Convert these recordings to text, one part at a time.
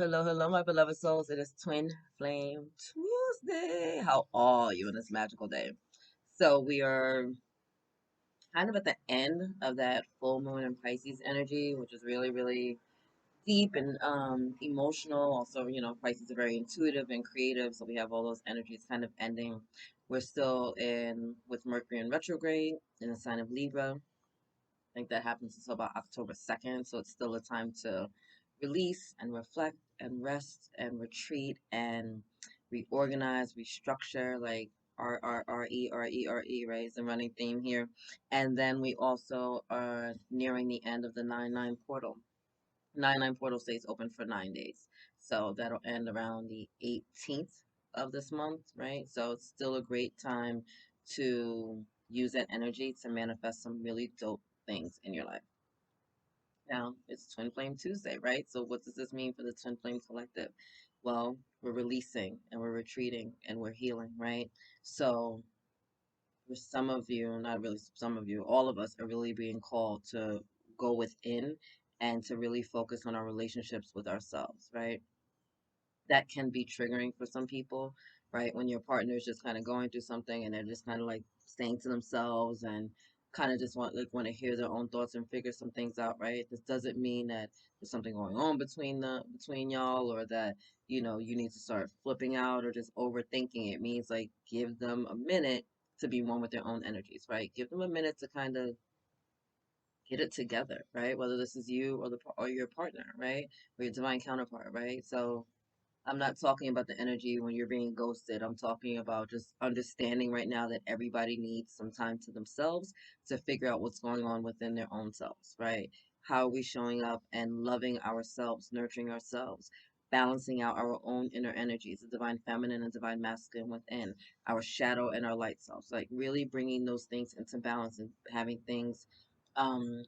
hello, hello, my beloved souls. It is Twin Flame Tuesday. How are you on this magical day? So we are kind of at the end of that full moon in Pisces energy, which is really, really deep and emotional. Also, Pisces are very intuitive and creative, so we have all those energies kind of ending. We're still in with Mercury in retrograde in the sign of Libra. I think that happens until about October 2nd. So it's still a time to release and reflect and rest and retreat and reorganize, restructure, like R-E-R-E-R-E, right? Is the running theme here. And then we also are nearing the end of the 9-9 portal. 9-9 portal stays open for 9 days. So that'll end around the 18th of this month, right? So it's still a great time to use that energy to manifest some really dope things in your life. Now, it's Twin Flame Tuesday, right? So what does this mean for the Twin Flame Collective? Well, we're releasing and we're retreating and we're healing, right? So for some of you, not really some of you, all of us are really being called to go within and to really focus on our relationships with ourselves, right? That can be triggering for some people, right? When your partner is just kind of going through something and they're just kind of like staying to themselves and kind of just want to hear their own thoughts and figure some things out, right? This doesn't mean that there's something going on between y'all, or that you need to start flipping out or just overthinking. It means like give them a minute to be one with their own energies, right? Give them a minute to kind of get it together, right? Whether this is you or your partner, right? Or your divine counterpart, right? So I'm not talking about the energy when you're being ghosted. I'm talking about just understanding right now that everybody needs some time to themselves to figure out what's going on within their own selves, right? How are we showing up and loving ourselves, nurturing ourselves, balancing out our own inner energies, the divine feminine and divine masculine within, our shadow and our light selves, like really bringing those things into balance and having things um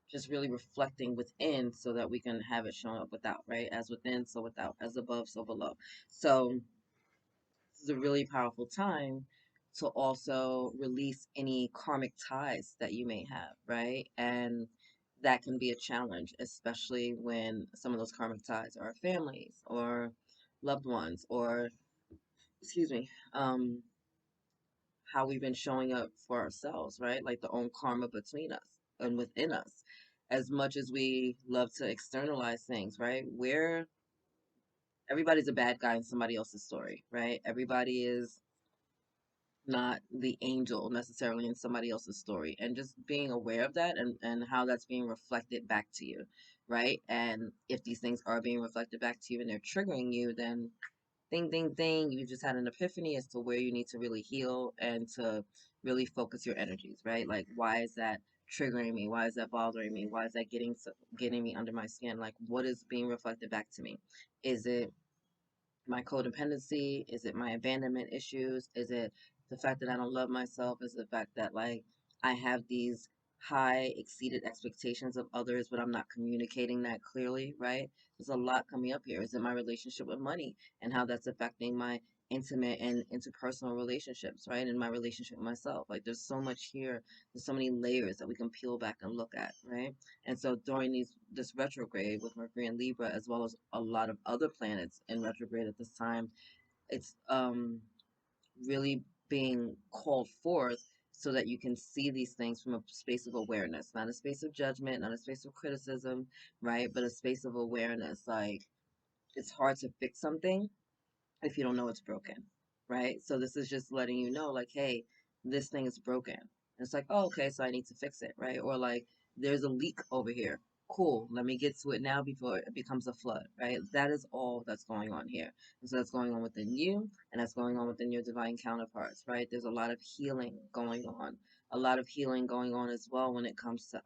just really reflecting within so that we can have it showing up without, right? As within, so without, as above, so below. So this is a really powerful time to also release any karmic ties that you may have, right? And that can be a challenge, especially when some of those karmic ties are families or loved ones, or excuse me, how we've been showing up for ourselves, right? Like the own karma between us and within us. As much as we love to externalize things, right? Everybody's a bad guy in somebody else's story, right? Everybody is not the angel necessarily in somebody else's story. And just being aware of that and how that's being reflected back to you, right? And if these things are being reflected back to you and they're triggering you, then ding, ding, ding, you just had an epiphany as to where you need to really heal and to really focus your energies, right? Like, why is that triggering me? Why is that bothering me? Why is that getting me under my skin? Like, what is being reflected back to me? Is it my codependency? Is it my abandonment issues? Is it the fact that I don't love myself? Is it the fact that like I have these high exceeded expectations of others, but I'm not communicating that clearly, right? There's a lot coming up here. Is it my relationship with money and how that's affecting my intimate and interpersonal relationships, right? And my relationship with myself. Like there's so much here. There's so many layers that we can peel back and look at, right? And so during this retrograde with Mercury and Libra, as well as a lot of other planets in retrograde at this time, it's really being called forth so that you can see these things from a space of awareness, not a space of judgment, not a space of criticism, right? But a space of awareness. Like it's hard to fix something if you don't know it's broken, right? So this is just letting you know, like, hey, this thing is broken. And it's like, oh, okay, so I need to fix it, right? Or like, there's a leak over here. Cool, let me get to it now before it becomes a flood, right? That is all that's going on here. And so that's going on within you, and that's going on within your divine counterparts, right? There's a lot of healing going on, a lot of healing going on as well when it comes to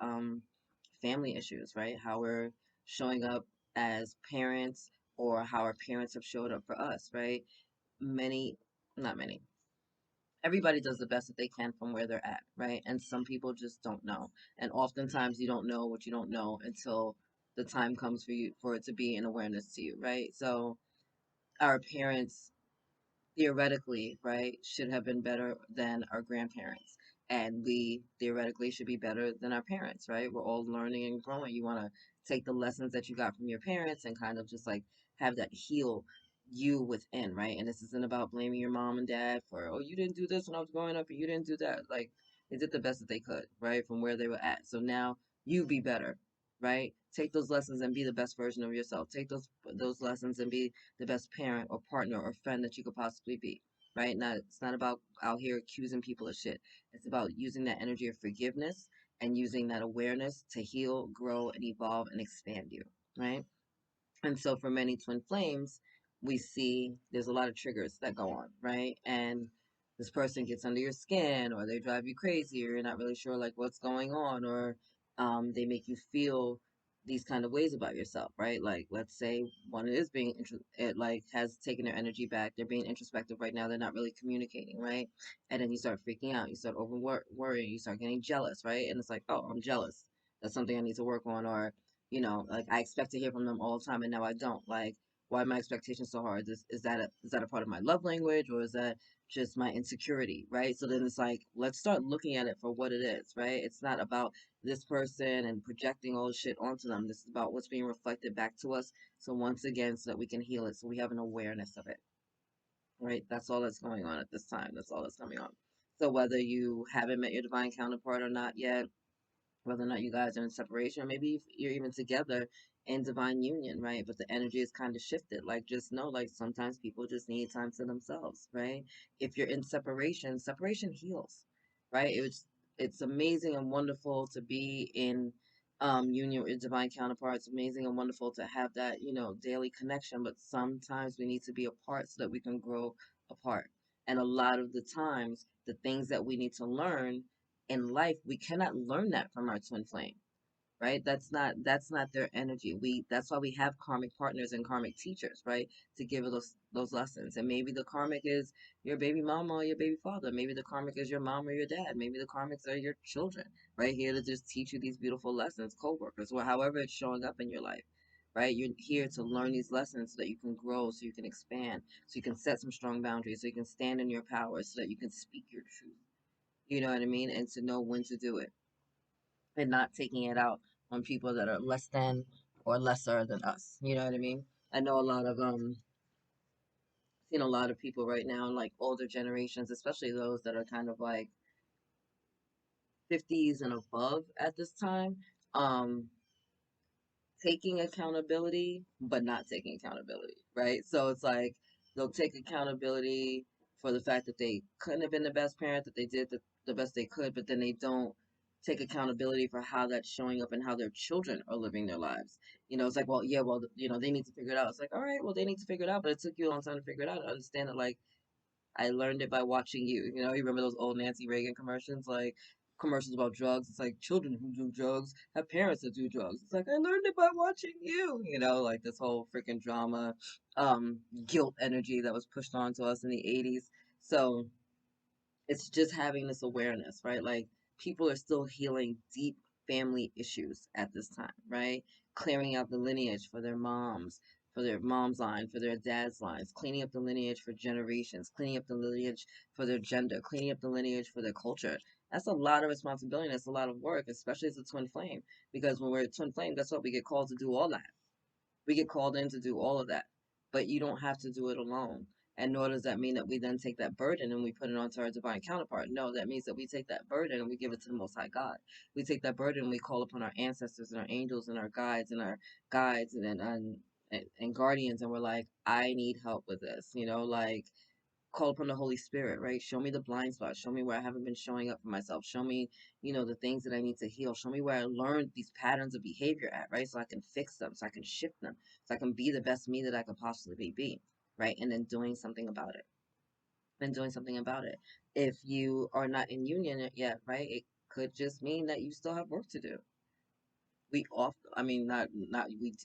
family issues, right? How we're showing up as parents or how our parents have showed up for us, right? Many, not many, everybody does the best that they can from where they're at, right? And some people just don't know. And oftentimes you don't know what you don't know until the time comes for you for it to be an awareness to you, right? So our parents theoretically, right, should have been better than our grandparents. And we theoretically should be better than our parents, right? We're all learning and growing. You want to take the lessons that you got from your parents and kind of just like have that heal you within, right? And this isn't about blaming your mom and dad for, oh, you didn't do this when I was growing up, or you didn't do that. Like, they did the best that they could, right? From where they were at. So now you be better, right? Take those lessons and be the best version of yourself. Take those lessons and be the best parent or partner or friend that you could possibly be, right? Not It's not about out here accusing people of shit. It's about using that energy of forgiveness and using that awareness to heal, grow, and evolve and expand you, right? And so for many twin flames, we see there's a lot of triggers that go on, right? And this person gets under your skin, or they drive you crazy, or you're not really sure like what's going on, or they make you feel these kind of ways about yourself, right? Like, let's say one is being it like has taken their energy back, they're being introspective right now, they're not really communicating, right? And then you start freaking out, you start over worrying, you start getting jealous, right? And it's like, oh, I'm jealous. That's something I need to work on, or like I expect to hear from them all the time and now I don't. Like, why are my expectations so hard? Is that a part of my love language, or is that just my insecurity, right? So then it's like, let's start looking at it for what it is, right? It's not about this person and projecting all the shit onto them. This is about what's being reflected back to us. So once again, so that we can heal it, so we have an awareness of it, right? That's all that's going on at this time. That's all that's coming on. So whether you haven't met your divine counterpart or not yet, whether or not you guys are in separation, or maybe if you're even together in divine union, right? But the energy is kind of shifted. Like, just know, like, sometimes people just need time to themselves, right? If you're in separation, separation heals, right? It's amazing and wonderful to be in union with divine counterparts. Amazing and wonderful to have that, daily connection. But sometimes we need to be apart so that we can grow apart. And a lot of the times, the things that we need to learn in life, we cannot learn that from our twin flame, right? That's not their energy. That's why we have karmic partners and karmic teachers, right? To give us those lessons. And maybe the karmic is your baby mama or your baby father. Maybe the karmic is your mom or your dad. Maybe the karmics are your children, right? Here to just teach you these beautiful lessons, co-workers, or however it's showing up in your life. Right? You're here to learn these lessons so that you can grow, so you can expand, so you can set some strong boundaries, so you can stand in your power, so that you can speak your truth. You know what I mean? And to know when to do it and not taking it out on people that are less than or lesser than us. You know what I mean? I know a lot of seen a lot of people right now in like older generations, especially those that are kind of like 50s and above at this time. Um Taking accountability but not taking accountability, right? So it's like they'll take accountability for the fact that they couldn't have been the best parent, that they did the best they could, but then they don't take accountability for how that's showing up and how their children are living their lives. It's like, well, yeah, well, they need to figure it out. It's like, all right, well, they need to figure it out, but it took you a long time to figure it out. I understand it. Like, I learned it by watching you. You remember those old Nancy Reagan commercials, like commercials about drugs. It's like, children who do drugs have parents that do drugs. It's like, I learned it by watching you. Like this whole freaking drama, guilt energy that was pushed onto us in the 80s. So it's just having this awareness, right? Like, people are still healing deep family issues at this time, right? Clearing out the lineage for their mom's line, for their dad's lines, cleaning up the lineage for generations, cleaning up the lineage for their gender, cleaning up the lineage for their culture. That's a lot of responsibility. That's a lot of work, especially as a twin flame. Because when we're a twin flame, guess what? We get called to do all that. We get called in to do all of that, but you don't have to do it alone. And nor does that mean that we then take that burden and we put it onto our divine counterpart. No, that means that we take that burden and we give it to the Most High God. We take that burden and we call upon our ancestors and our angels and our guides and guardians, and we're like, I need help with this. Like, call upon the Holy Spirit, right? Show me the blind spots. Show me where I haven't been showing up for myself. Show me, the things that I need to heal. Show me where I learned these patterns of behavior at, right? So I can fix them, so I can shift them, so I can be the best me that I could possibly be, right? And then doing something about it. If you are not in union yet, right? It could just mean that you still have work to do. I mean, not we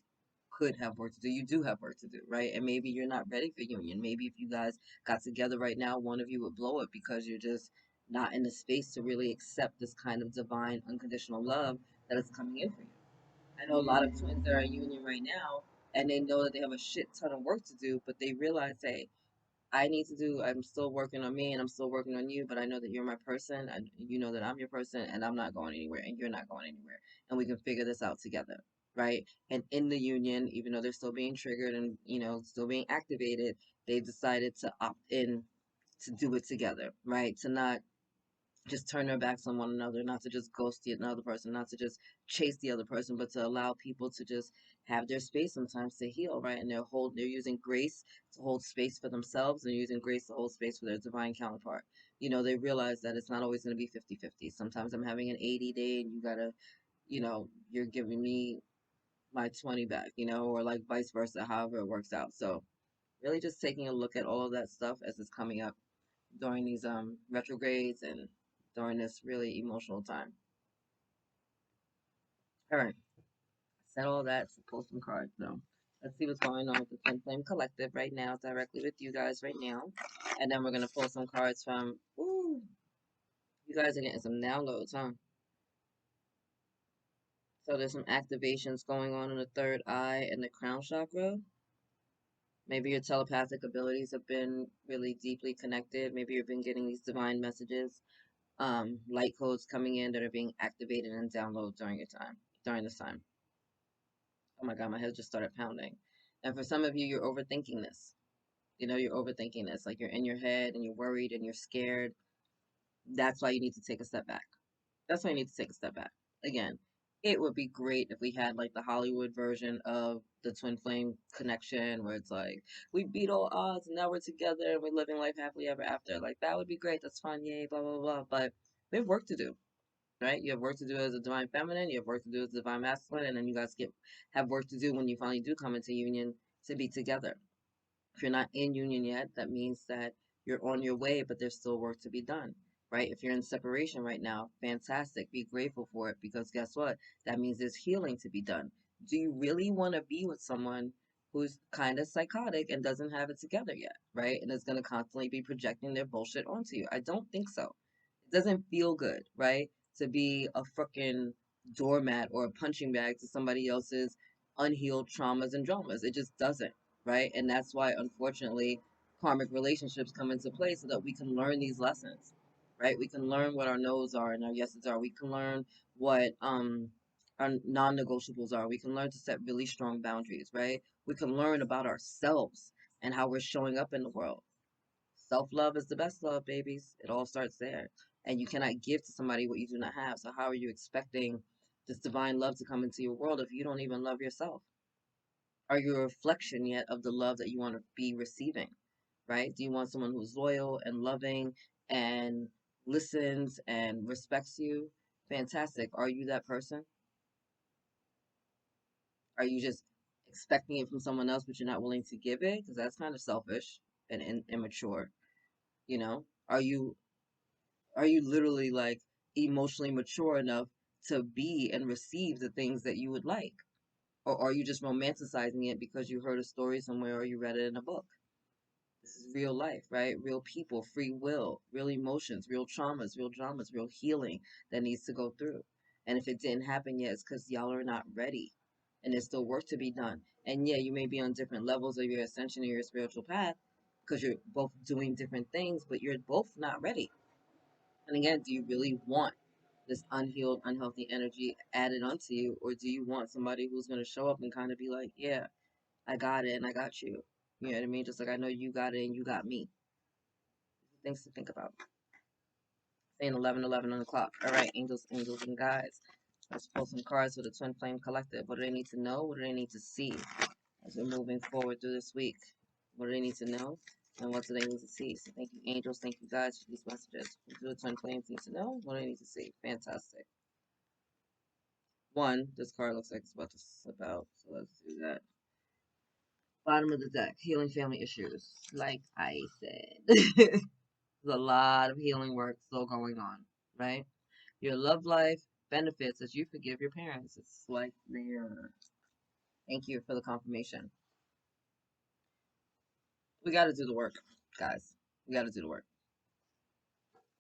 could have work to do. You do have work to do, right? And maybe you're not ready for union. Maybe if you guys got together right now, one of you would blow it because you're just not in the space to really accept this kind of divine unconditional love that is coming in for you. I know a lot of twins that are in union right now, and they know that they have a shit ton of work to do, but they realize, hey, I'm still working on me and I'm still working on you, but I know that you're my person and you know that I'm your person, and I'm not going anywhere and you're not going anywhere. And we can figure this out together, right? And in the union, even though they're still being triggered and, still being activated, they decided to opt in to do it together, right? To not just turn their backs on one another, not to just ghost the another person, not to just chase the other person, but to allow people to just have their space sometimes to heal, right? And they're using grace to hold space for themselves, and using grace to hold space for their divine counterpart. They realize that it's not always going to be 50-50. Sometimes I'm having an 80 day and you gotta, you're giving me my 20 back, or like vice versa, however it works out. So really just taking a look at all of that stuff as it's coming up during these retrogrades and during this really emotional time. All right, said all that to pull some cards though. Let's see what's going on with the Twin Flame Collective right now, directly with you guys right now. And then we're gonna pull some cards from you guys are getting some downloads, huh? So there's some activations going on in the third eye and the crown chakra. Maybe your telepathic abilities have been really deeply connected. Maybe you've been getting these divine messages, light codes coming in that are being activated and downloaded during this time. Oh my God, my head just started pounding. And for some of you, you're overthinking this. You're overthinking this. Like you're in your head and you're worried and you're scared. That's why you need to take a step back. That's why you need to take a step back. Again, it would be great if we had like the Hollywood version of the twin flame connection where it's like, we beat all odds and now we're together and we're living life happily ever after. Like that would be great. That's fun. Yay, blah, blah, blah. But we have work to do, right? You have work to do as a divine feminine, you have work to do as a divine masculine, and then you guys have work to do when you finally do come into union to be together. If you're not in union yet, that means that you're on your way, but there's still work to be done, right? If you're in separation right now, fantastic. Be grateful for it because guess what? That means there's healing to be done. Do you really want to be with someone who's kind of psychotic and doesn't have it together yet, right? And is going to constantly be projecting their bullshit onto you? I don't think so. It doesn't feel good, right? To be a freaking doormat or a punching bag to somebody else's unhealed traumas and dramas. It just doesn't, right? And that's why, unfortunately, karmic relationships come into play so that we can learn these lessons, right? We can learn what our no's are and our yeses are. We can learn what our non-negotiables are. We can learn to set really strong boundaries, right? We can learn about ourselves and how we're showing up in the world. Self-love is the best love, babies. It all starts there. And you cannot give to somebody what you do not have. So how are you expecting this divine love to come into your world if you don't even love yourself? Are you a reflection yet of the love that you want to be receiving, right? Do you want someone who's loyal and loving and listens and respects you? Fantastic. Are you that person? Are you just expecting it from someone else, but you're not willing to give it? Because that's kind of selfish and immature. Are you literally like emotionally mature enough to be and receive the things that you would like? Or are you just romanticizing it because you heard a story somewhere or you read it in a book? This is real life, right? Real people, free will, real emotions, real traumas, real dramas, real healing that needs to go through. And if it didn't happen yet, it's because y'all are not ready. And there's still work to be done. And yeah, you may be on different levels of your ascension or your spiritual path because you're both doing different things, but you're both not ready. And again, do you really want this unhealed, unhealthy energy added onto you? Or do you want somebody who's going to show up and kind of be like, yeah, I got it and I got you? You know what I mean? Just like I know you got it and you got me. Things to think about. Saying 11:11 on the clock. All right, angels, angels, and guides. Let's pull some cards for the Twin Flame Collective. What do they need to know? What do they need to see as we're moving forward through this week? What do they need to know? And what do they need to see? So thank you, angels. Thank you, guys, for these messages. What do the Twin Flames need to know? What do they need to see? Fantastic. One, this card looks like it's about to slip out, so let's do that. Bottom of the deck, healing family issues. Like I said. There's a lot of healing work still going on, right? Your love life benefits as you forgive your parents. It's like there. Thank you for the confirmation. We got to do the work, guys. We got to do the work.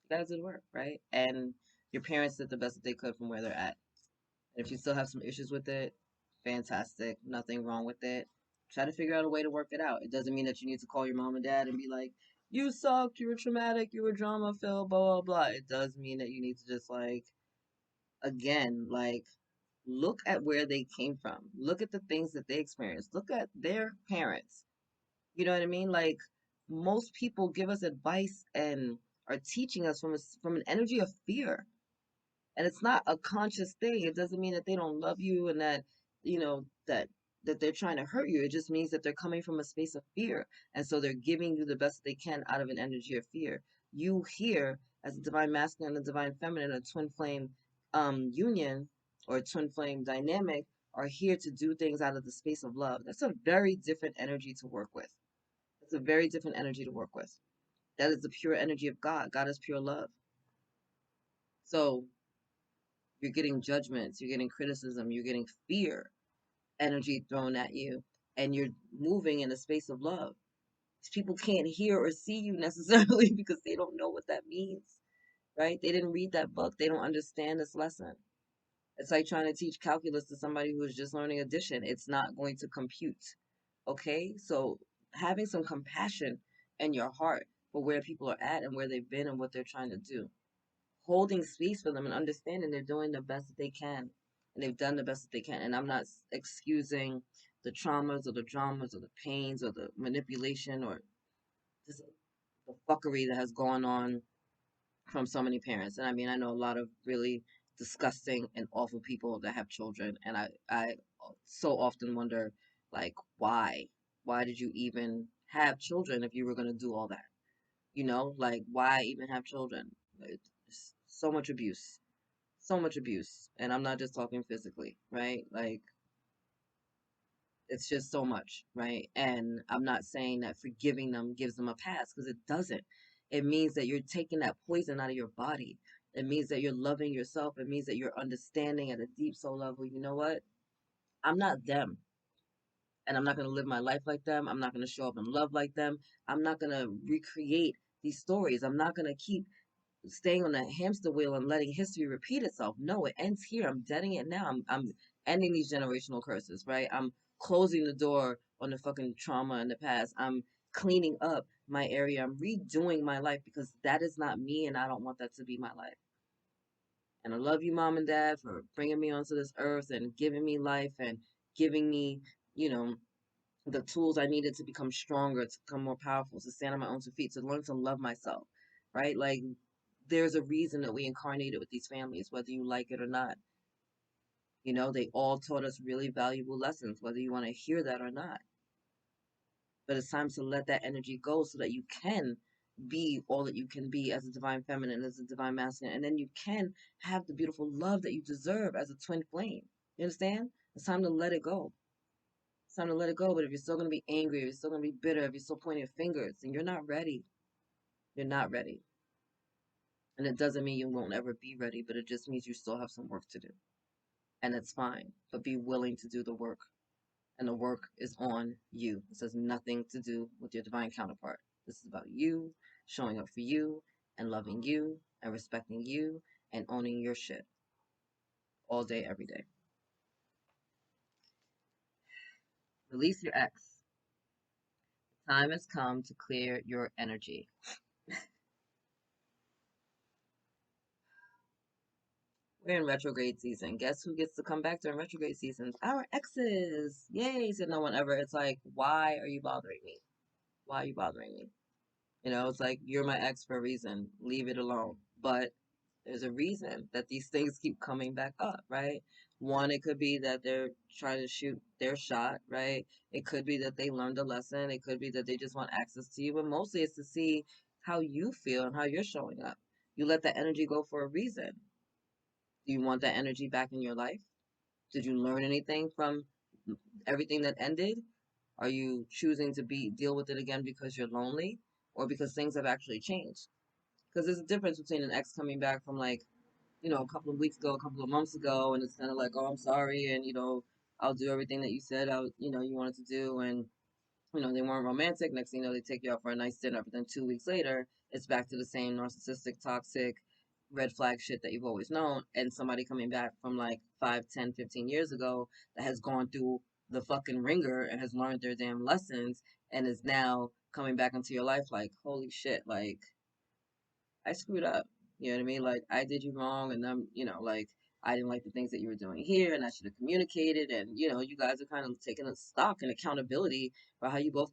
We got to do the work, right? And your parents did the best that they could from where they're at. And if you still have some issues with it, fantastic. Nothing wrong with it. Try to figure out a way to work it out. It doesn't mean that you need to call your mom and dad and be like, you sucked, you were traumatic, you were drama filled, blah, blah, blah. It does mean that you need to just like, again, like Look at where they came from. Look at the things that they experienced. Look at their parents. You know what I mean? Like, most people give us advice and are teaching us from an energy of fear, and it's not a conscious thing. It doesn't mean that they don't love you and that you know that they're trying to hurt you. It just means that they're coming from a space of fear, and so they're giving you the best they can out of an energy of fear. You here, as a divine masculine and a divine feminine, a twin flame union, or a twin flame dynamic, are here to do things out of the space of love. That's a very different energy to work with. It's a very different energy to work with. That is the pure energy of God. God is pure love. So you're getting judgments, you're getting criticism, you're getting fear energy thrown at you, and you're moving in a space of love. People can't hear or see you necessarily because they don't know what that means, right? They didn't read that book, they don't understand this lesson. It's like trying to teach calculus to somebody who is just learning addition. It's not going to compute. Okay? So having some compassion in your heart for where people are at and where they've been and what they're trying to do, holding space for them and understanding they're doing the best that they can, and they've done the best that they can. And I'm not excusing the traumas or the dramas or the pains or the manipulation or just the fuckery that has gone on from so many parents. And I mean, I know a lot of really disgusting and awful people that have children, and I so often wonder, like, why did you even have children if you were going to do all that? Like, why even have children? It's so much abuse, so much abuse. And I'm not just talking physically, right? Like, it's just so much, right? And I'm not saying that forgiving them gives them a pass, because it doesn't. It means that you're taking that poison out of your body. It means that you're loving yourself. It means that you're understanding at a deep soul level, you know what? I'm not them. And I'm not going to live my life like them. I'm not going to show up in love like them. I'm not going to recreate these stories. I'm not going to keep staying on that hamster wheel and letting history repeat itself. No, it ends here. I'm deading it now. I'm ending these generational curses, right? I'm closing the door on the fucking trauma in the past. I'm cleaning up my area. I'm redoing my life, because that is not me, and I don't want that to be my life. And I love you, mom and dad, for bringing me onto this earth and giving me life and giving me, you know, the tools I needed to become stronger, to become more powerful, to stand on my own 2 feet, to learn to love myself, right? Like, there's a reason that we incarnated with these families, whether you like it or not. They all taught us really valuable lessons, whether you want to hear that or not. But it's time to let that energy go so that you can be all that you can be as a divine feminine, as a divine masculine, and then you can have the beautiful love that you deserve as a twin flame. You understand? It's time to let it go. It's time to let it go. But if you're still going to be angry, if you're still going to be bitter, if you're still pointing fingers, then you're not ready. You're not ready. And it doesn't mean you won't ever be ready, but it just means you still have some work to do. And it's fine, but be willing to do the work. And the work is on you. This has nothing to do with your divine counterpart. This is about you showing up for you and loving you and respecting you and owning your shit all day, every day. Release your ex. Time has come to clear your energy. We're in retrograde season. Guess who gets to come back during retrograde seasons? Our exes. Yay, said no one ever. It's like, why are you bothering me? Why are you bothering me? It's like, you're my ex for a reason. Leave it alone. But there's a reason that these things keep coming back up, right? One, it could be that they're trying to shoot their shot, right? It could be that they learned a lesson. It could be that they just want access to you. But mostly it's to see how you feel and how you're showing up. You let that energy go for a reason. Do you want that energy back in your life? Did you learn anything from everything that ended? Are you choosing to deal with it again because you're lonely, or because things have actually changed? Because there's a difference between an ex coming back from, like, a couple of weeks ago, a couple of months ago, and it's kind of like, oh, I'm sorry, and I'll do everything that you said you wanted to do, and they weren't romantic. Next thing you know, they take you out for a nice dinner, but then 2 weeks later, it's back to the same narcissistic, toxic, red flag shit that you've always known. And somebody coming back from like 5, 10, 15 years ago that has gone through the fucking ringer and has learned their damn lessons and is now coming back into your life like, holy shit, like, I screwed up. You know what I mean? Like, I did you wrong, and I'm, like, I didn't like the things that you were doing here, and I should have communicated. And you guys are kind of taking a stock and accountability for how you both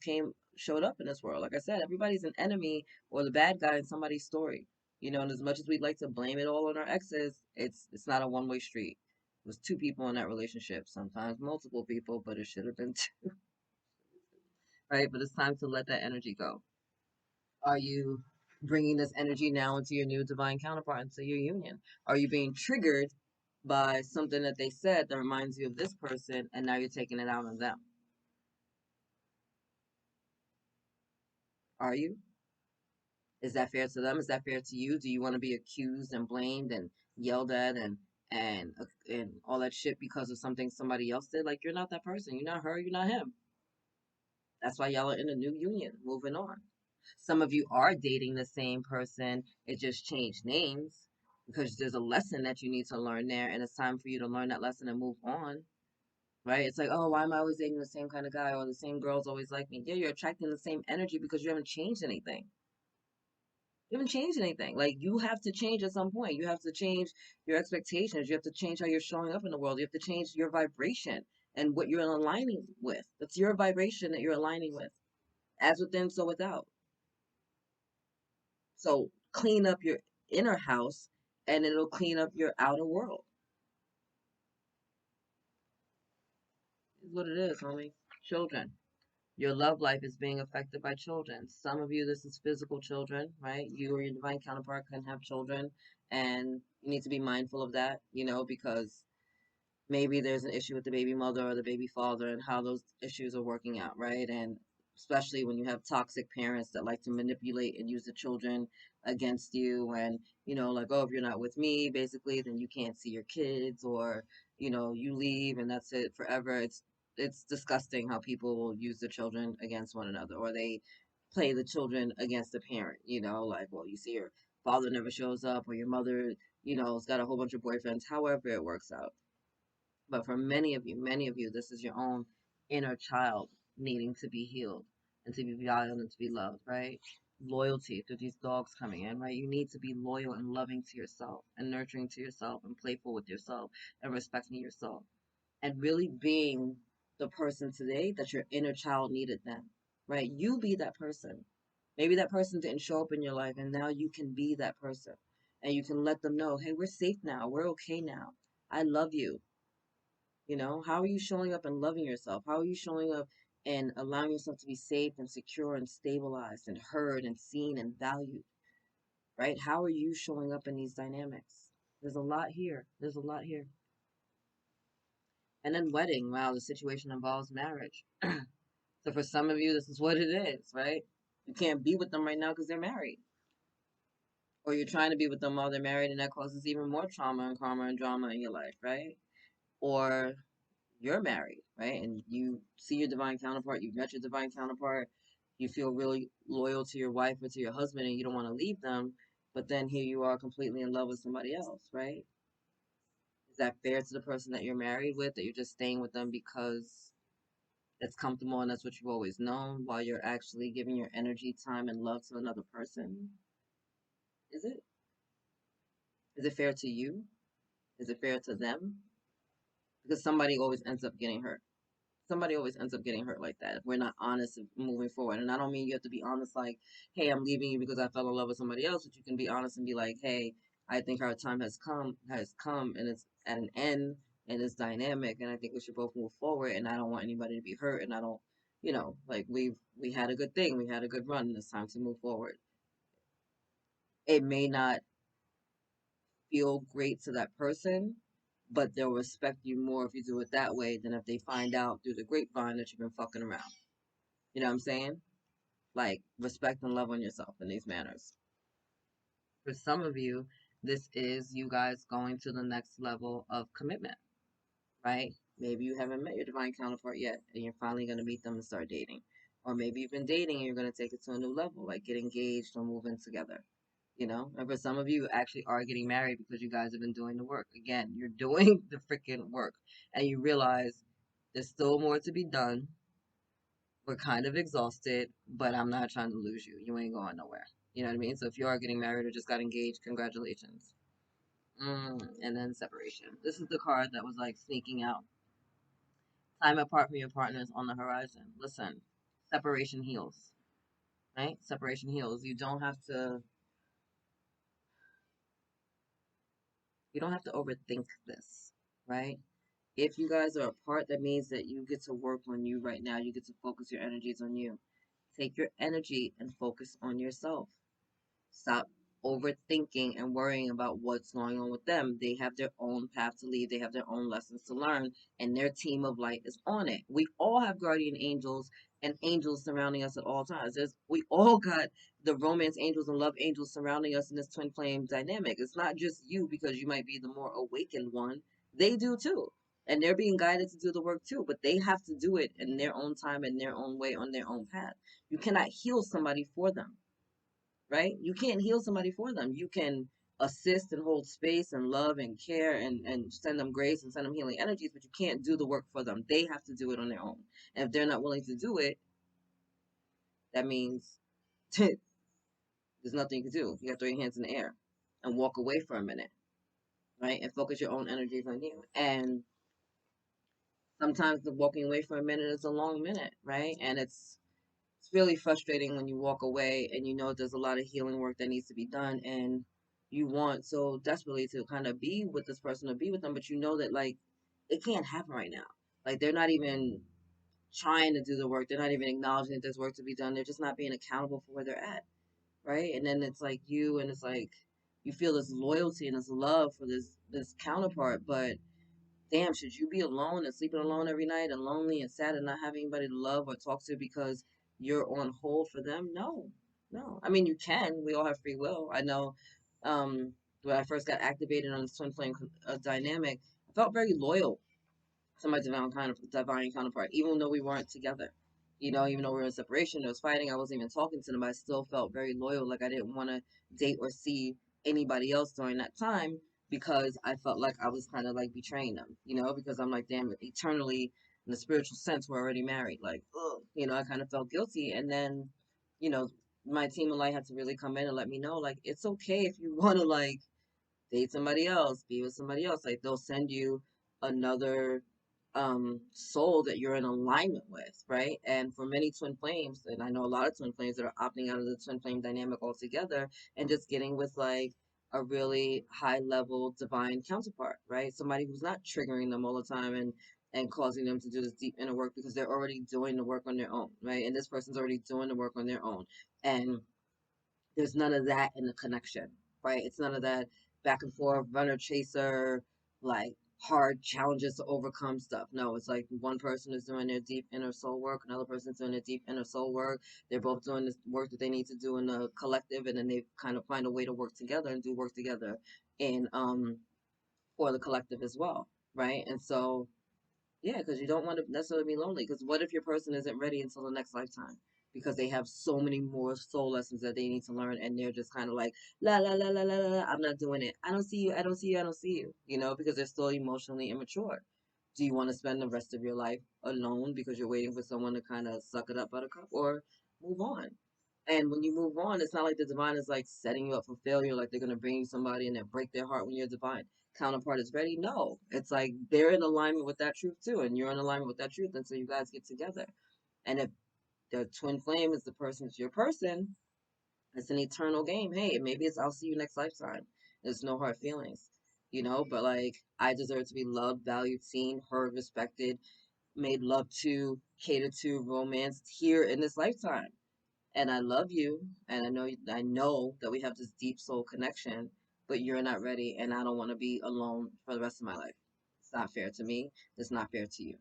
showed up in this world. Like I said, everybody's an enemy or the bad guy in somebody's story. And as much as we'd like to blame it all on our exes, it's not a one-way street. It was two people in that relationship, sometimes multiple people, but it should have been two, right? But it's time to let that energy go. Are you bringing this energy now into your new divine counterpart, into your union? Are you being triggered by something that they said that reminds you of this person, and now you're taking it out on them? Are you? Is that fair to them? Is that fair to you? Do you want to be accused and blamed and yelled at and all that shit because of something somebody else did? Like, you're not that person. You're not her. You're not him. That's why y'all are in a new union, moving on. Some of you are dating the same person, it just changed names because there's a lesson that you need to learn there, and it's time for you to learn that lesson and move on, right? It's like, oh, why am I always dating the same kind of guy, or the same girls always like me? Yeah, you're attracting the same energy because you haven't changed anything. You haven't changed anything. Like, you have to change at some point. You have to change your expectations. You have to change how you're showing up in the world. You have to change your vibration and what you're aligning with. That's your vibration that you're aligning with, as within, so without. So clean up your inner house and it'll clean up your outer world. Is what it is, homie. Children. Your love life is being affected by children. Some of you, this is physical children, right? You or your divine counterpart can have children, and you need to be mindful of that, because maybe there's an issue with the baby mother or the baby father and how those issues are working out, right? And especially when you have toxic parents that like to manipulate and use the children against you, and like, oh, if you're not with me, basically, then you can't see your kids, or you leave and that's it forever. It's disgusting how people will use the children against one another, or they play the children against the parent, like, well, you see your father never shows up, or your mother has got a whole bunch of boyfriends, however it works out. But for many of you, this is your own inner child needing to be healed and to be valued and to be loved, right? Loyalty through these dogs coming in, right? You need to be loyal and loving to yourself and nurturing to yourself and playful with yourself and respecting yourself and really being the person today that your inner child needed then, right? You be that person. Maybe that person didn't show up in your life, and now you can be that person. And you can let them know, hey, we're safe now. We're okay now. I love you. How are you showing up and loving yourself? How are you showing up and allowing yourself to be safe and secure and stabilized and heard and seen and valued, right? How are you showing up in these dynamics? There's a lot here. There's a lot here. And then wedding. Wow, the situation involves marriage. So for some of you, this is what it is, right? You can't be with them right now because they're married. Or you're trying to be with them while they're married, and that causes even more trauma and karma and drama in your life, right? Or you're married, right? And you see your divine counterpart, you've met your divine counterpart, you feel really loyal to your wife or to your husband and you don't want to leave them, but then here you are completely in love with somebody else, right? Is that fair to the person that you're married with, that you're just staying with them because it's comfortable and that's what you've always known, while you're actually giving your energy, time, and love to another person? Is it? Is it fair to you? Is it fair to them? Because somebody always ends up getting hurt. Somebody always ends up getting hurt like that if we're not honest moving forward. And I don't mean you have to be honest like, hey, I'm leaving you because I fell in love with somebody else, but you can be honest and be like, hey, I think our time has come and it's at an end and it's dynamic and I think we should both move forward and I don't want anybody to be hurt and I don't, like, we had a good thing, we had a good run and it's time to move forward. It may not feel great to that person, but they'll respect you more if you do it that way than if they find out through the grapevine that you've been fucking around. You know what I'm saying? Like, respect and love on yourself in these manners. For some of you, this is you guys going to the next level of commitment, right? Maybe you haven't met your divine counterpart yet and you're finally going to meet them and start dating. Or maybe you've been dating and you're going to take it to a new level, like get engaged or move in together. And for some of you actually are getting married because you guys have been doing the work. Again, you're doing the freaking work and you realize there's still more to be done. We're kind of exhausted, but I'm not trying to lose you. You ain't going nowhere. You know what I mean? So if you are getting married or just got engaged, congratulations. And then separation. This is the card that was like sneaking out. Time apart from your partners on the horizon. Listen, separation heals, right? Separation heals. You don't have to overthink this, right? If you guys are apart, that means that you get to work on you right now. You get to focus your energies on you. Take your energy and focus on yourself. Stop overthinking and worrying about what's going on with them. They have their own path to lead. They have their own lessons to learn, and their team of light is on it. We all have guardian angels and angels surrounding us at all times. We all got the romance angels and love angels surrounding us in this twin flame dynamic. It's not just you because you might be the more awakened one. They do too. And they're being guided to do the work too, but they have to do it in their own time, in their own way, on their own path. You cannot heal somebody for them, right? You can't heal somebody for them. You can assist and hold space and love and care and send them grace and send them healing energies, but you can't do the work for them. They have to do it on their own. And if they're not willing to do it, that means there's nothing you can do. You have to throw your hands in the air and walk away for a minute, right? And focus your own energies on you. And sometimes the walking away for a minute is a long minute, right? And it's really frustrating when you walk away and you know there's a lot of healing work that needs to be done, and you want so desperately to kind of be with this person or be with them, but you know that like it can't happen right now. Like they're not even trying to do the work. They're not even acknowledging that there's work to be done. They're just not being accountable for where they're at, right? And then it's like you, and it's like you feel this loyalty and this love for this counterpart, but damn, should you be alone and sleeping alone every night and lonely and sad and not having anybody to love or talk to because you're on hold for them? No, no. I mean, you can. We all have free will. I know when I first got activated on this twin flame dynamic, I felt very loyal to my divine counterpart, even though we weren't together. You know, even though we were in separation, there was fighting. I wasn't even talking to them. I still felt very loyal. Like I didn't want to date or see anybody else during that time because I felt like I was kind of like betraying them. You know, because I'm like, damn, eternally in the spiritual sense, we're already married. Like, ugh, you know, I kind of felt guilty. And then, you know, my team of light had to really come in and let me know, like, it's okay if you want to like date somebody else, be with somebody else. Like they'll send you another soul that you're in alignment with, right? And for many twin flames, and I know a lot of twin flames that are opting out of the twin flame dynamic altogether and just getting with like a really high level divine counterpart, right? Somebody who's not triggering them all the time and causing them to do this deep inner work because they're already doing the work on their own, right? And this person's already doing the work on their own. And there's none of that in the connection, right? It's none of that back and forth, runner chaser, like hard challenges to overcome stuff. No, it's like one person is doing their deep inner soul work, another person's doing their deep inner soul work. They're both doing this work that they need to do in the collective, and then they kind of find a way to work together and do work together in for the collective as well, right? And so yeah, because you don't want to necessarily be lonely. Because what if your person isn't ready until the next lifetime? Because they have so many more soul lessons that they need to learn, and they're just kind of like, la la la la la la. I'm not doing it. I don't see you. I don't see you. I don't see you. You know, because they're still emotionally immature. Do you want to spend the rest of your life alone because you're waiting for someone to kind of suck it up, buttercup, or move on? And when you move on, it's not like the divine is like setting you up for failure, like they're gonna bring you somebody and then break their heart when your divine counterpart is ready. No, it's like they're in alignment with that truth too, and you're in alignment with that truth, and so you guys get together. And if the twin flame is the person, it's your person, it's an eternal game. Hey, maybe it's I'll see you next lifetime. There's no hard feelings, you know. But like I deserve to be loved, valued, seen, heard, respected, made love to, catered to, romanced here in this lifetime, and I love you, and I know that we have this deep soul connection, but you're not ready, and I don't want to be alone for the rest of my life. It's not fair to me. It's not fair to you.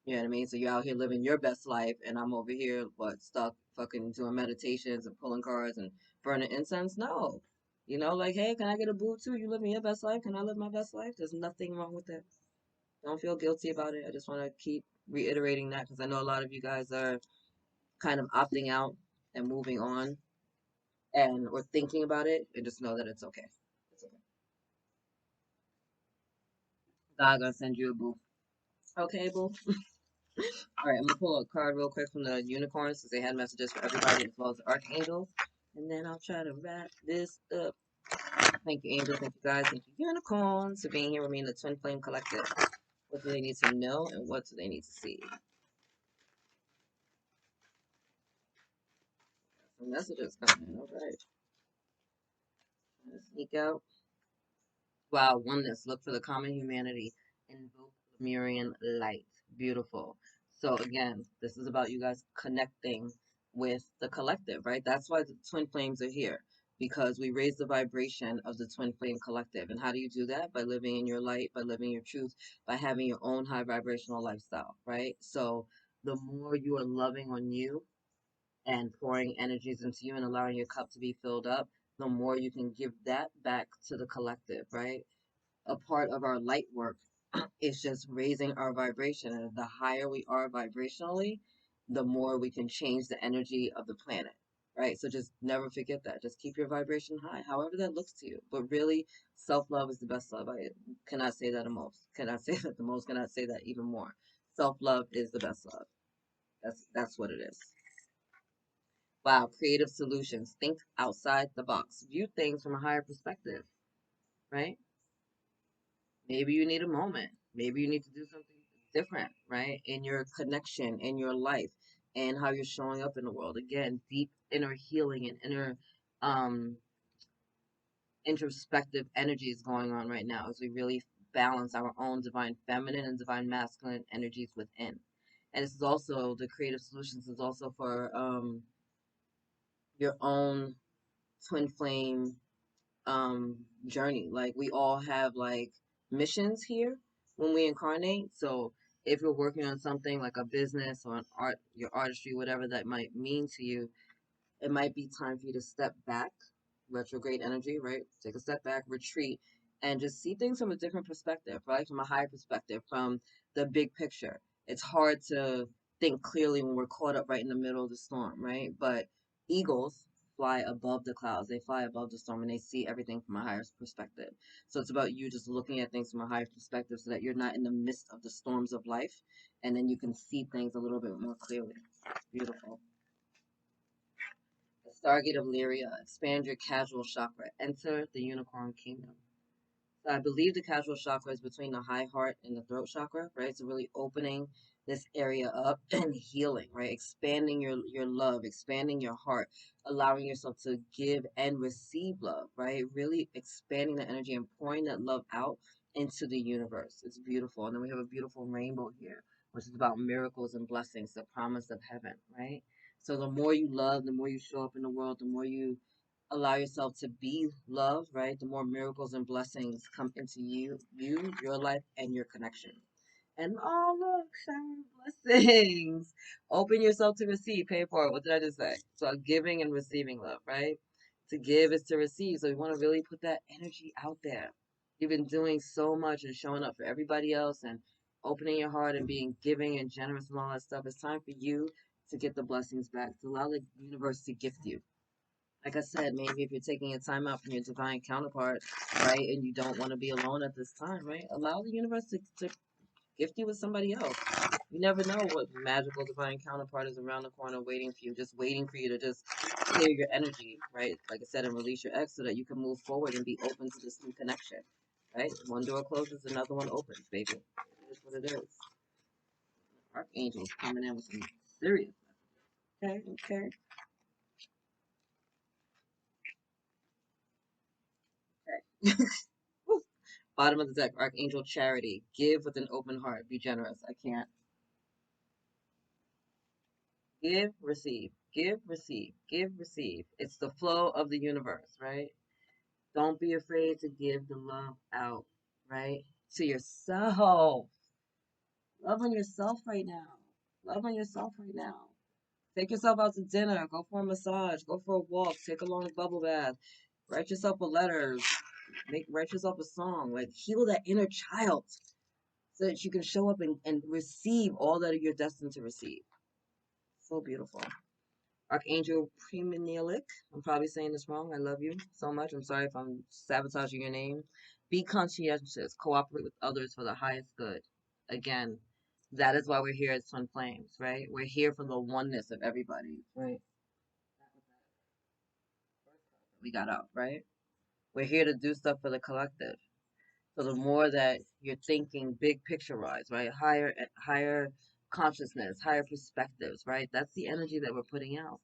You know what I mean? So you're out here living your best life, and I'm over here, stuck fucking doing meditations and pulling cards and burning incense? No. You know, like, hey, can I get a boo too? You living your best life? Can I live my best life? There's nothing wrong with it. Don't feel guilty about it. I just want to keep reiterating that because I know a lot of you guys are kind of opting out and moving on and or thinking about it, and just know that it's okay. It's okay. God gonna send you a boo. Okay, boo. All right, I'm gonna pull a card real quick from the unicorns since they had messages for everybody as well as the archangels, and then I'll try to wrap this up. Thank you, Angel. Thank you, guys. Thank you, Unicorns, for being here with me in the Twin Flame Collective. What do they need to know and what do they need to see? Some messages coming in. All right. Let's sneak out. Wow, oneness. Look for the common humanity. Invoke Lemurian light. Beautiful. So again, this is about you guys connecting with the collective, right? That's why the twin flames are here. Because we raise the vibration of the twin flame collective. And how do you do that? By living in your light, by living your truth, by having your own high vibrational lifestyle, right? So the more you are loving on you and pouring energies into you and allowing your cup to be filled up, the more you can give that back to the collective, right? A part of our light work is just raising our vibration. And the higher we are vibrationally, the more we can change the energy of the planet. Right. So just never forget that. Just keep your vibration high, however that looks to you. But really, self love is the best love. I cannot say that the most. Cannot say that the most. Cannot say that even more. Self love is the best love. That's what it is. Wow. Creative solutions. Think outside the box. View things from a higher perspective. Right. Maybe you need a moment. Maybe you need to do something different, right? In your connection, in your life, and how you're showing up in the world. Again, deep inner healing and inner um, introspective energies going on right now as we really balance our own divine feminine and divine masculine energies within. And this is also the creative solutions is also for your own twin flame journey. Like we all have like missions here when we incarnate. So if you're working on something like a business or an art, your artistry, whatever that might mean to you, it might be time for you to step back, retrograde energy, right? Take a step back, retreat, and just see things from a different perspective, right? From a higher perspective, from the big picture. It's hard to think clearly when we're caught up right in the middle of the storm, right? But eagles fly above the clouds, they fly above the storm, and they see everything from a higher perspective. So it's about you just looking at things from a higher perspective so that you're not in the midst of the storms of life, and then you can see things a little bit more clearly. Beautiful. The Stargate of Lyria. Expand your casual chakra. Enter the unicorn kingdom. So I believe the casual chakra is between the high heart and the throat chakra, right? So really opening this area up and healing, right? Expanding your love, expanding your heart, allowing yourself to give and receive love, right? Really expanding the energy and pouring that love out into the universe. It's beautiful. And then we have a beautiful rainbow here, which is about miracles and blessings, the promise of heaven, right? So the more you love, the more you show up in the world, the more you allow yourself to be loved, right? The more miracles and blessings come into your life, and your connection. And oh, look, shower of blessings. Open yourself to receive, pay for it. What did I just say? So giving and receiving love, right? To give is to receive. So you want to really put that energy out there. You've been doing so much and showing up for everybody else and opening your heart and being giving and generous and all that stuff. It's time for you to get the blessings back, to allow the universe to gift you. Like I said, maybe if you're taking a time out from your divine counterpart, right, and you don't want to be alone at this time, right, allow the universe to gift you with somebody else. You never know what magical divine counterpart is around the corner waiting for you, just waiting for you to just clear your energy, right? Like I said, and release your ex so that you can move forward and be open to this new connection, right? One door closes, another one opens, baby. It is what it is. Archangels coming in with some serious. Okay, okay, okay. Bottom of the deck, Archangel Charity. Give with an open heart. Be generous. I can't. Give, receive. Give, receive. Give, receive. It's the flow of the universe, right? Don't be afraid to give the love out, right? To yourself. Love on yourself right now. Love on yourself right now. Take yourself out to dinner. Go for a massage. Go for a walk. Take a long bubble bath. Write yourself a letter. Write yourself a song. Like heal that inner child, so that you can show up and receive all that you're destined to receive. So beautiful. Archangel Prima. I'm probably saying this wrong. I love you so much. I'm sorry if I'm sabotaging your name. Be conscientious. Cooperate with others for the highest good. Again, that is why we're here as Twin Flames, right? We're here for the oneness of everybody, right? We got out, right? We're here to do stuff for the collective. So the more that you're thinking big picture wise, right? Higher consciousness, higher perspectives, right? That's the energy that we're putting out.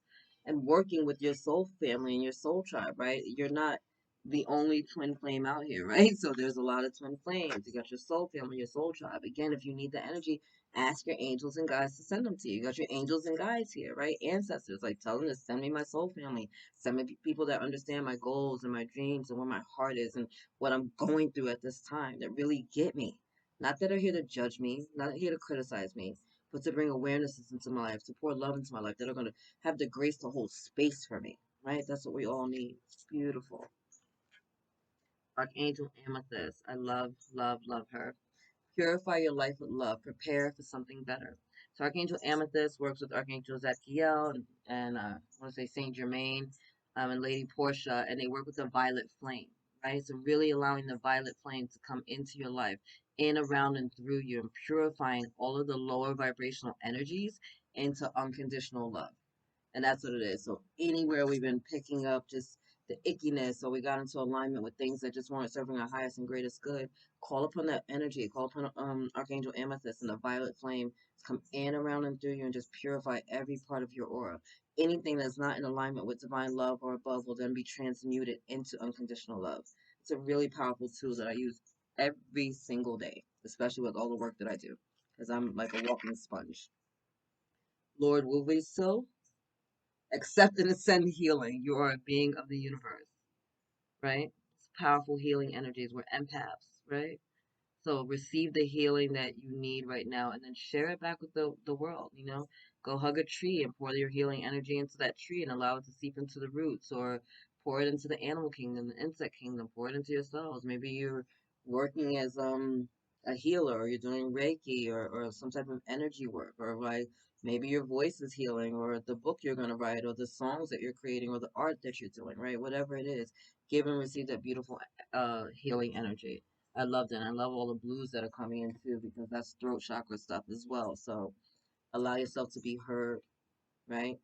And working with your soul family and your soul tribe, right? You're not the only twin flame out here, right? So there's a lot of twin flames. You got your soul family, your soul tribe. Again, if you need the energy, ask your angels and guides to send them to you. You got your angels and guides here, right? Ancestors, like tell them to send me my soul family. Send me people that understand my goals and my dreams and where my heart is and what I'm going through at this time that really get me. Not that are here to judge me, not here to criticize me, but to bring awareness into my life, to pour love into my life, that are going to have the grace to hold space for me, right? That's what we all need. It's beautiful. Archangel Amethyst. I love, love, love her. Purify your life with love. Prepare for something better. So Archangel Amethyst works with Archangel Zadkiel and I want to say Saint Germain and Lady Portia, and they work with the violet flame, right? So really allowing the violet flame to come into your life, in, around, and through you, and purifying all of the lower vibrational energies into unconditional love. And that's what it is. So anywhere we've been picking up just the ickiness, or we got into alignment with things that just weren't serving our highest and greatest good, call upon that energy, call upon Archangel Amethyst and the violet flame to come in, around, and through you and just purify every part of your aura. Anything that's not in alignment with divine love or above will then be transmuted into unconditional love. It's a really powerful tool that I use every single day, especially with all the work that I do, because I'm like a walking sponge. Lord, will we so? Accept and ascend healing. You are a being of the universe, right? It's powerful healing energies. We're empaths, right? So receive the healing that you need right now and then share it back with the world, you know? Go hug a tree and pour your healing energy into that tree and allow it to seep into the roots, or pour it into the animal kingdom, the insect kingdom, pour it into yourselves. Maybe you're working as a healer, or you're doing Reiki, or some type of energy work, or like maybe your voice is healing, or the book you're going to write, or the songs that you're creating, or the art that you're doing, right? Whatever it is, give and receive that beautiful healing energy. I love that. I love all the blues that are coming in too, because that's throat chakra stuff as well. So allow yourself to be heard, right?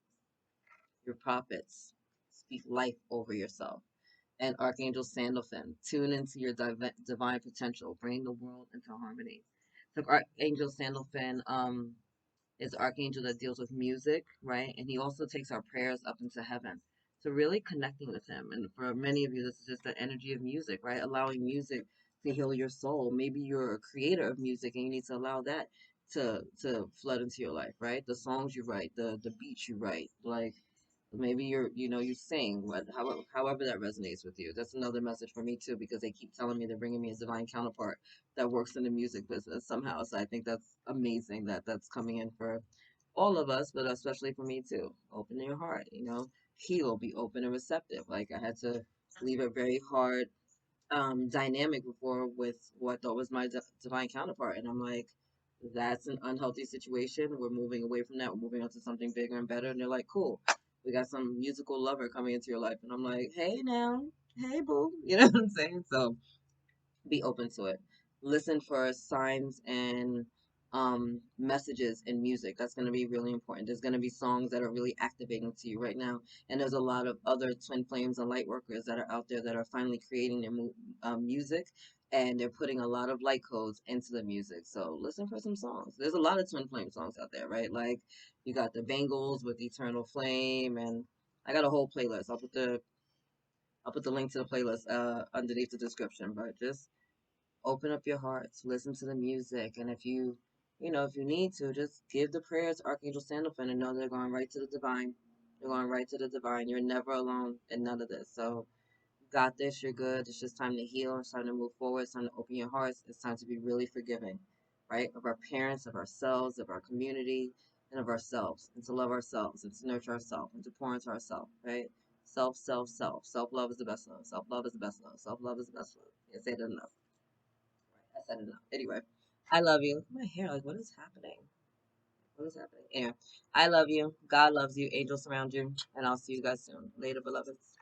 Your prophets. Speak life over yourself. And Archangel Sandalphon, tune into your divine potential. Bring the world into harmony. So Archangel Sandalphon, is the archangel that deals with music, right? And he also takes our prayers up into heaven. So really connecting with him. And for many of you, this is just the energy of music, right? Allowing music to heal your soul. Maybe you're a creator of music and you need to allow that to flood into your life, right? The songs you write, the beats you write, like maybe you sing, however that resonates with you. That's another message for me too, because they keep telling me they're bringing me a divine counterpart that works in the music business somehow. So I think that's amazing that that's coming in for all of us, but especially for me too. Open your heart, heal, be open and receptive. Like I had to leave a very hard dynamic before with what I thought was my divine counterpart, and I'm like, that's an unhealthy situation. We're moving away from that. We're moving on to something bigger and better. And they're like, cool, we got some musical lover coming into your life, and I'm like, hey now, hey boo, you know what I'm saying? So be open to it. Listen for signs and messages in music. That's going to be really important. There's going to be songs that are really activating to you right now, and there's a lot of other twin flames and light workers that are out there that are finally creating their music, and they're putting a lot of light codes into the music. So listen for some songs. There's a lot of twin flame songs out there, right? Like you got the Bangles with Eternal Flame, and I got a whole playlist. I'll put the link to the playlist underneath the description, but just open up your hearts, listen to the music, and if you need to, just give the prayers to Archangel Sandalphon and know they're going right to the divine. They're going right to the divine. You're never alone in none of this. So you got this. You're good. It's just time to heal. It's time to move forward. It's time to open your hearts. It's time to be really forgiving, right? Of our parents, of ourselves, of our community, and of ourselves, and to love ourselves, and to nurture ourselves, and to pour into ourselves, right? Self, self, self. Self love is the best love. Self love is the best love. Self love is the best love. Can't say that enough. I said enough. Anyway, I love you. Look at my hair. Like, what is happening? What is happening? Anyway, I love you. God loves you. Angels surround you. And I'll see you guys soon. Later, beloveds.